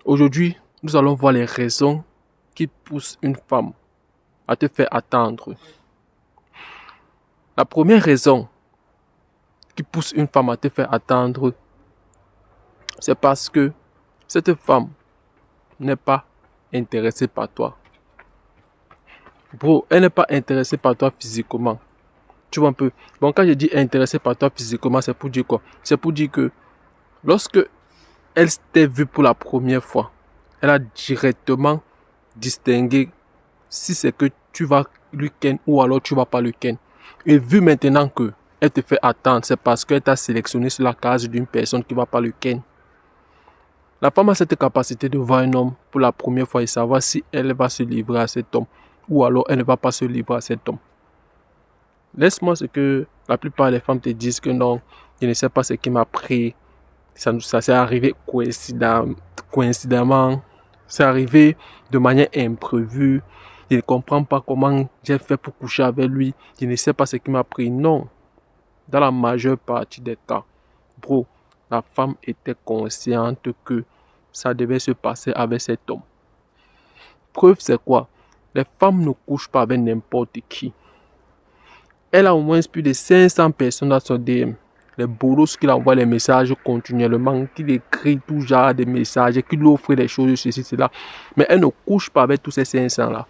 Aujourd'hui, nous allons voir les raisons qui poussent une femme à te faire attendre. La première raison qui pousse une femme à te faire attendre, c'est parce que cette femme n'est pas intéressée par toi. Bro, elle n'est pas intéressée par toi physiquement. Tu vois un peu. Bon, quand je dis intéressée par toi physiquement, c'est pour dire quoi? C'est pour dire que lorsque elle t'est vue pour la première fois, elle a directement distingué si c'est que tu vas lui ken ou alors tu vas pas lui ken. Et vu maintenant que elle te fait attendre, c'est parce qu'elle t'a sélectionné sur la case d'une personne qui va pas le ken. La femme a cette capacité de voir un homme pour la première fois et savoir si elle va se livrer à cet homme ou alors elle ne va pas se livrer à cet homme. Laisse-moi ce que la plupart des femmes te disent que non, je ne sais pas ce qui m'a pris. Ça s'est arrivé coïncidemment. C'est arrivé de manière imprévue. Je ne comprends pas comment j'ai fait pour coucher avec lui. Je ne sais pas ce qui m'a pris. Non. Dans la majeure partie des cas, bro, la femme était consciente que ça devait se passer avec cet homme. Preuve, c'est quoi? Les femmes ne couchent pas avec n'importe qui. Elle a au moins plus de 500 personnes dans son DM. Les bolos qui envoient les messages continuellement, qui écrit tout genre de messages, qui lui offrent des choses, ceci, cela. Mais elle ne couche pas avec tous ces 500 là.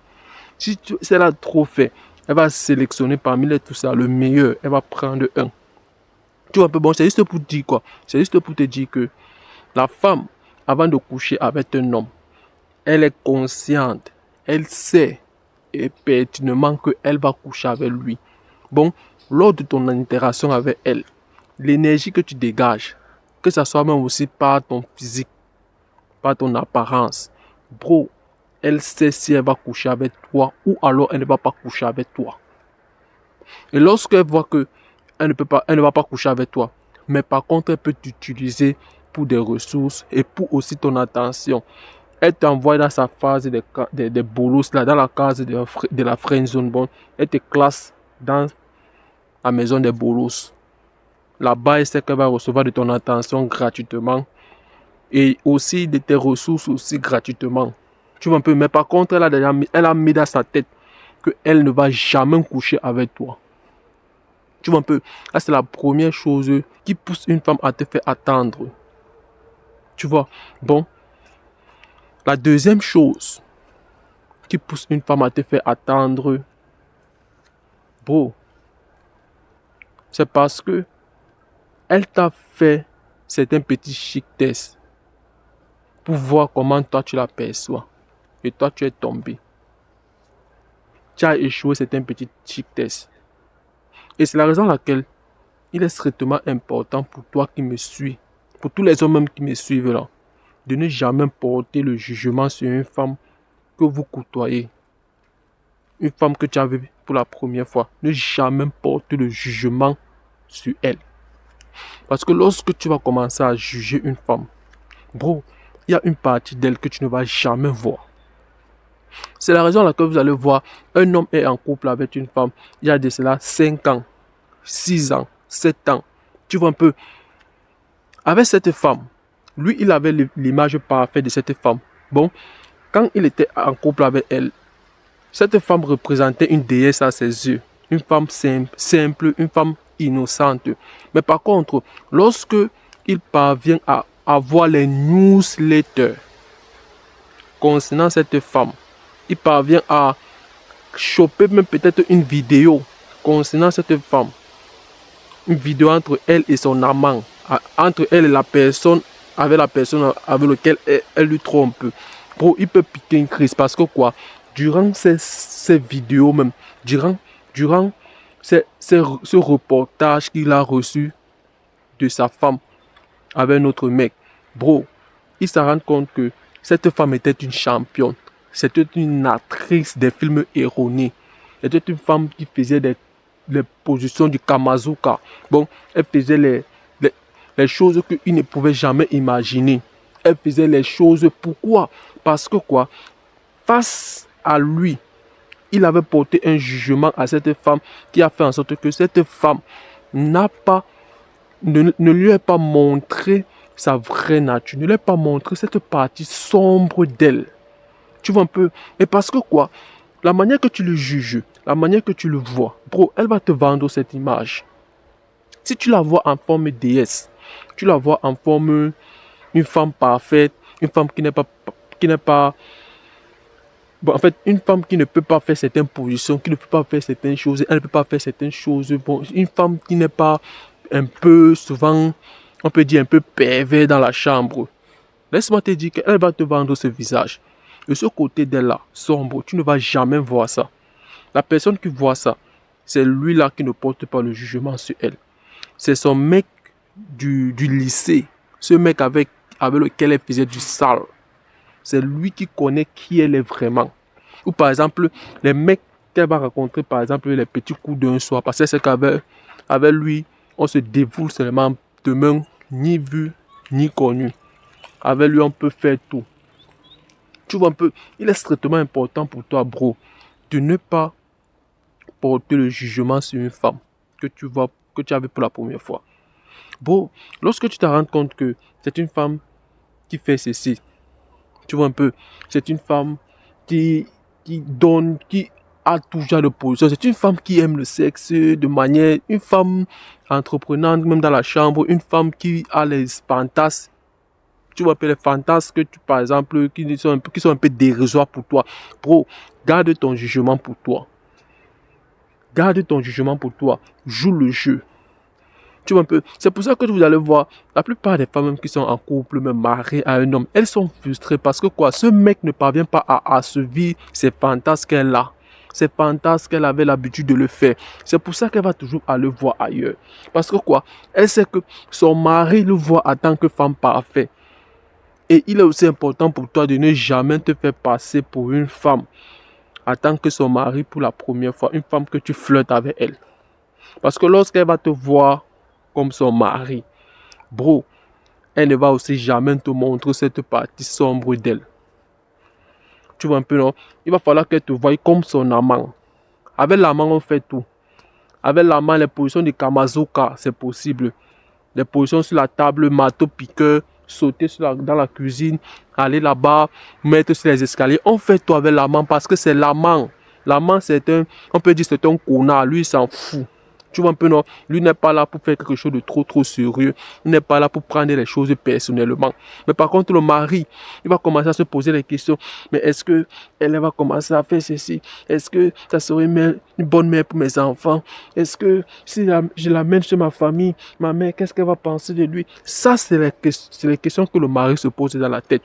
Si elle a trop fait, elle va sélectionner parmi les tout ça le meilleur. Elle va prendre un. Tu vois un peu, bon, c'est juste pour dire quoi? C'est juste pour te dire que la femme, avant de coucher avec un homme, elle est consciente. Elle sait et pertinemment qu'elle va coucher avec lui. Bon, lors de ton interaction avec elle, l'énergie que tu dégages, que ce soit même aussi par ton physique, par ton apparence, bro, elle sait si elle va coucher avec toi ou alors elle ne va pas coucher avec toi. Et lorsqu'elle voit que elle ne va pas coucher avec toi, mais par contre elle peut t'utiliser pour des ressources et pour aussi ton attention. Elle t'envoie dans sa phase des bolos, là, dans la case de la friend zone. Bon, elle te classe dans la maison des bolos. Là-bas, elle sait qu'elle va recevoir de ton attention gratuitement et aussi de tes ressources aussi gratuitement. Tu vois un peu, mais par contre, elle a mis dans sa tête qu'elle ne va jamais coucher avec toi. Tu vois un peu, là c'est la première chose qui pousse une femme à te faire attendre. Tu vois, bon. La deuxième chose qui pousse une femme à te faire attendre, bro, c'est parce que elle t'a fait certains petits chic tests pour voir comment toi tu l'aperçois. Et toi tu es tombé. Tu as échoué certains petits chic tests. Et c'est la raison pour laquelle il est strictement important pour toi qui me suis, pour tous les hommes même qui me suivent là, de ne jamais porter le jugement sur une femme que vous côtoyez. Une femme que tu as vue pour la première fois, ne jamais porter le jugement sur elle. Parce que lorsque tu vas commencer à juger une femme, bro, il y a une partie d'elle que tu ne vas jamais voir. C'est la raison pour laquelle vous allez voir un homme est en couple avec une femme, il y a de cela 5 ans, 6 ans, 7 ans. Tu vois un peu, avec cette femme, lui, il avait l'image parfaite de cette femme. Bon, quand il était en couple avec elle, cette femme représentait une déesse à ses yeux. Une femme simple, une femme innocente. Mais par contre, lorsque il parvient à avoir les newsletters concernant cette femme, il parvient à choper même peut-être une vidéo concernant cette femme. Une vidéo entre elle et son amant. Entre elle et la personne avec laquelle elle lui trompe. Bro, il peut piquer une crise parce que quoi? Durant ces vidéos même, durant ce reportage qu'il a reçu de sa femme avec notre mec, bro, il se rend compte que cette femme était une championne. C'était une actrice des films erronés. C'était une femme qui faisait les positions du Kamazuka. Bon, elle faisait les choses qu'il ne pouvait jamais imaginer. Elle faisait les choses. Pourquoi? Parce que quoi? Face à lui, il avait porté un jugement à cette femme qui a fait en sorte que cette femme ne lui a pas montré sa vraie nature. Ne lui ai pas montré cette partie sombre d'elle. Tu vois un peu? Et parce que quoi? La manière que tu le juges, la manière que tu le vois, bro, elle va te vendre cette image. Si tu la vois en forme déesse, tu la vois en forme une femme parfaite, une femme qui n'est pas, bon, en fait, une femme qui ne peut pas faire certaines positions, qui ne peut pas faire certaines choses, elle ne peut pas faire certaines choses. Bon, une femme qui n'est pas un peu, souvent, on peut dire un peu pervers dans la chambre. Laisse-moi te dire qu'elle va te vendre ce visage. Et ce côté d'elle-là, sombre, tu ne vas jamais voir ça. La personne qui voit ça, c'est lui-là qui ne porte pas le jugement sur elle. C'est son mec du lycée, ce mec avec lequel elle faisait du sale. C'est lui qui connaît qui elle est vraiment. Ou par exemple, les mecs qu'elle va rencontrer, par exemple, les petits coups d'un soir. Parce que c'est avec lui, on se dévoue seulement demain, ni vu, ni connu. Avec lui, on peut faire tout. Tu vois un peu, il est extrêmement important pour toi, bro, de ne pas porter le jugement sur une femme que tu as vue pour la première fois. Bro, lorsque tu te rends compte que c'est une femme qui fait ceci, tu vois un peu, c'est une femme qui donne, qui a tout genre de position. C'est une femme qui aime le sexe de manière, une femme entreprenante, même dans la chambre, une femme qui a les fantasmes. Tu vois un peu les fantasmes que tu, par exemple, qui sont un peu dérisoires pour toi. Bro, garde ton jugement pour toi. Garde ton jugement pour toi. Joue le jeu. Tu vois un peu. C'est pour ça que vous allez voir, la plupart des femmes même qui sont en couple, même mariées à un homme, elles sont frustrées parce que quoi, ce mec ne parvient pas à assouvir ses fantasmes qu'elle a. Ces fantasmes qu'elle avait l'habitude de le faire. C'est pour ça qu'elle va toujours aller voir ailleurs. Parce que quoi, elle sait que son mari le voit en tant que femme parfaite. Et il est aussi important pour toi de ne jamais te faire passer pour une femme en tant que son mari pour la première fois. Une femme que tu flirtes avec elle. Parce que lorsqu'elle va te voir comme son mari, bro, elle ne va aussi jamais te montrer cette partie sombre d'elle. Tu vois un peu, non? Il va falloir qu'elle te voie comme son amant. Avec l'amant, on fait tout. Avec l'amant, les positions de Kamazuka, c'est possible. Les positions sur la table, marteau piqueur, sauter dans la cuisine, aller là-bas, mettre sur les escaliers. On fait tout avec l'amant parce que c'est l'amant. L'amant, on peut dire c'est un connard, lui il s'en fout. Tu vois un peu, non? Lui n'est pas là pour faire quelque chose de trop sérieux. Il n'est pas là pour prendre les choses personnellement. Mais par contre, le mari, il va commencer à se poser les questions. Mais est-ce que elle va commencer à faire ceci? Est-ce que ça serait une bonne mère pour mes enfants? Est-ce que si je l'amène chez ma famille, ma mère, qu'est-ce qu'elle va penser de lui? Ça, c'est les questions que le mari se pose dans la tête.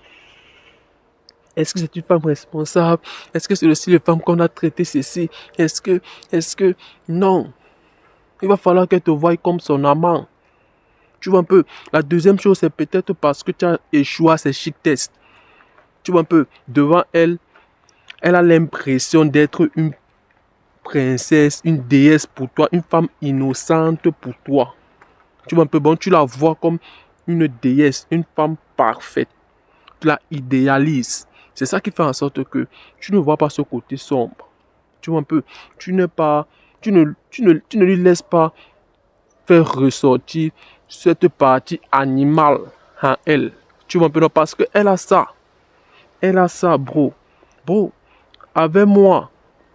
Est-ce que c'est une femme responsable? Est-ce que c'est aussi les femmes qu'on a traitées ceci? Est-ce que, non. Il va falloir qu'elle te voie comme son amant. Tu vois un peu. La deuxième chose, c'est peut-être parce que tu as échoué à ces chic tests. Tu vois un peu. Devant elle, elle a l'impression d'être une princesse, une déesse pour toi, une femme innocente pour toi. Tu vois un peu. Bon, tu la vois comme une déesse, une femme parfaite. Tu la idéalises. C'est ça qui fait en sorte que tu ne vois pas ce côté sombre. Tu vois un peu. Tu ne lui laisses pas faire ressortir cette partie animale en elle. Tu vois un peu, non, parce qu'elle a ça. Elle a ça, bro. Bro, avec moi,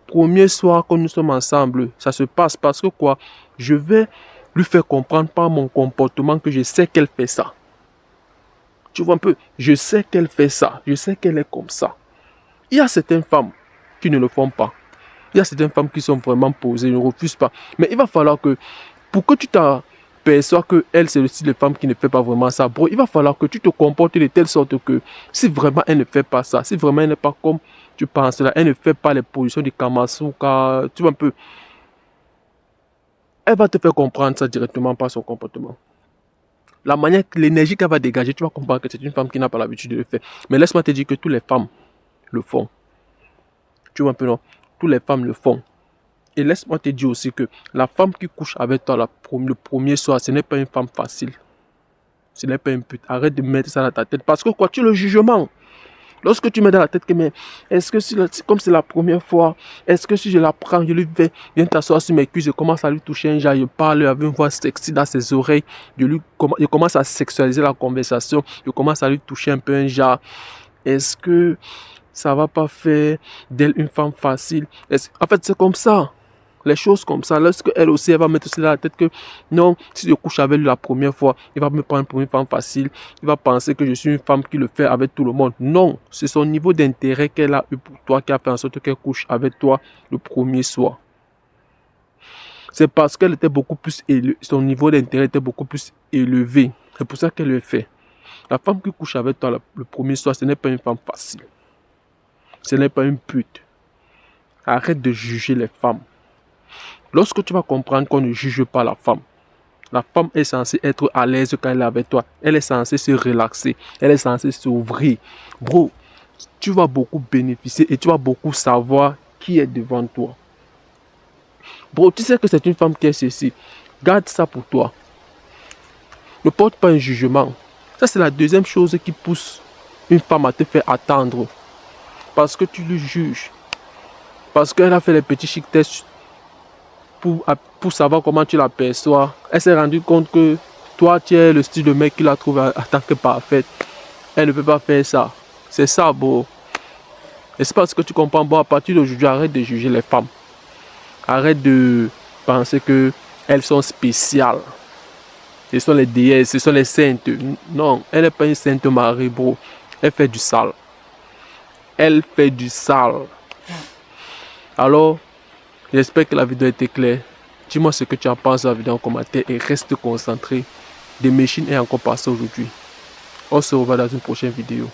premier soir que nous sommes ensemble, ça se passe parce que quoi, je vais lui faire comprendre par mon comportement que je sais qu'elle fait ça. Tu vois un peu, je sais qu'elle fait ça. Je sais qu'elle est comme ça. Il y a certaines femmes qui ne le font pas. Il y a certaines femmes qui sont vraiment posées, ne refusent pas. Mais il va falloir que, pour que tu t'aperçois que elle, c'est le style de femme qui ne fait pas vraiment ça, bro, il va falloir que tu te comportes de telle sorte que, si vraiment elle ne fait pas ça, si vraiment elle n'est pas comme tu penses là, elle ne fait pas les positions du Kamasuka, tu vois un peu, elle va te faire comprendre ça directement par son comportement. La manière, l'énergie qu'elle va dégager, tu vas comprendre que c'est une femme qui n'a pas l'habitude de le faire. Mais laisse-moi te dire que toutes les femmes le font. Tu vois un peu, non? Toutes les femmes le font. Et laisse-moi te dire aussi que la femme qui couche avec toi le premier soir, ce n'est pas une femme facile. Ce n'est pas une pute. Arrête de mettre ça dans ta tête. Parce que quoi, tu as le jugement. Lorsque tu mets dans la tête que, mais est-ce que si comme c'est la première fois, est-ce que si je la prends, je lui fais, viens t'asseoir sur mes cuisses, je commence à lui toucher un genre, je parle avec une voix sexy dans ses oreilles, je commence à sexualiser la conversation, je commence à lui toucher un peu un genre. Est-ce que ça va pas faire d'elle une femme facile? En fait, c'est comme ça. Les choses comme ça, lorsque elle aussi, elle va mettre aussi dans la tête que non, si je couche avec lui la première fois, il va me prendre pour une femme facile, il va penser que je suis une femme qui le fait avec tout le monde. Non, c'est son niveau d'intérêt qu'elle a eu pour toi qui a fait en sorte qu'elle couche avec toi le premier soir. C'est parce qu'elle était beaucoup plus élevée, son niveau d'intérêt était beaucoup plus élevé. C'est pour ça qu'elle le fait. La femme qui couche avec toi le premier soir, ce n'est pas une femme facile. Ce n'est pas une pute. Arrête de juger les femmes. Lorsque tu vas comprendre qu'on ne juge pas la femme est censée être à l'aise quand elle est avec toi. Elle est censée se relaxer. Elle est censée s'ouvrir. Bro, tu vas beaucoup bénéficier et tu vas beaucoup savoir qui est devant toi. Bro, tu sais que c'est une femme qui est ceci. Garde ça pour toi. Ne porte pas un jugement. Ça, c'est la deuxième chose qui pousse une femme à te faire attendre. Parce que tu lui juges. Parce qu'elle a fait les petits chic tests pour savoir comment tu l'aperçois. Elle s'est rendue compte que toi, tu es le style de mec qu'il a trouvé en tant que parfaite. Elle ne peut pas faire ça. C'est ça, bro. Et c'est parce que tu comprends, bon, à partir d'aujourd'hui, arrête de juger les femmes. Arrête de penser que elles sont spéciales. Ce sont les déesses, ce sont les saintes. Non, elle n'est pas une sainte Marie, bro. Elle fait du sale. Elle fait du sale. Alors, j'espère que la vidéo a été claire. Dis-moi ce que tu en penses de la vidéo en commentaire et reste concentré. Des machines est encore passé aujourd'hui. On se revoit dans une prochaine vidéo.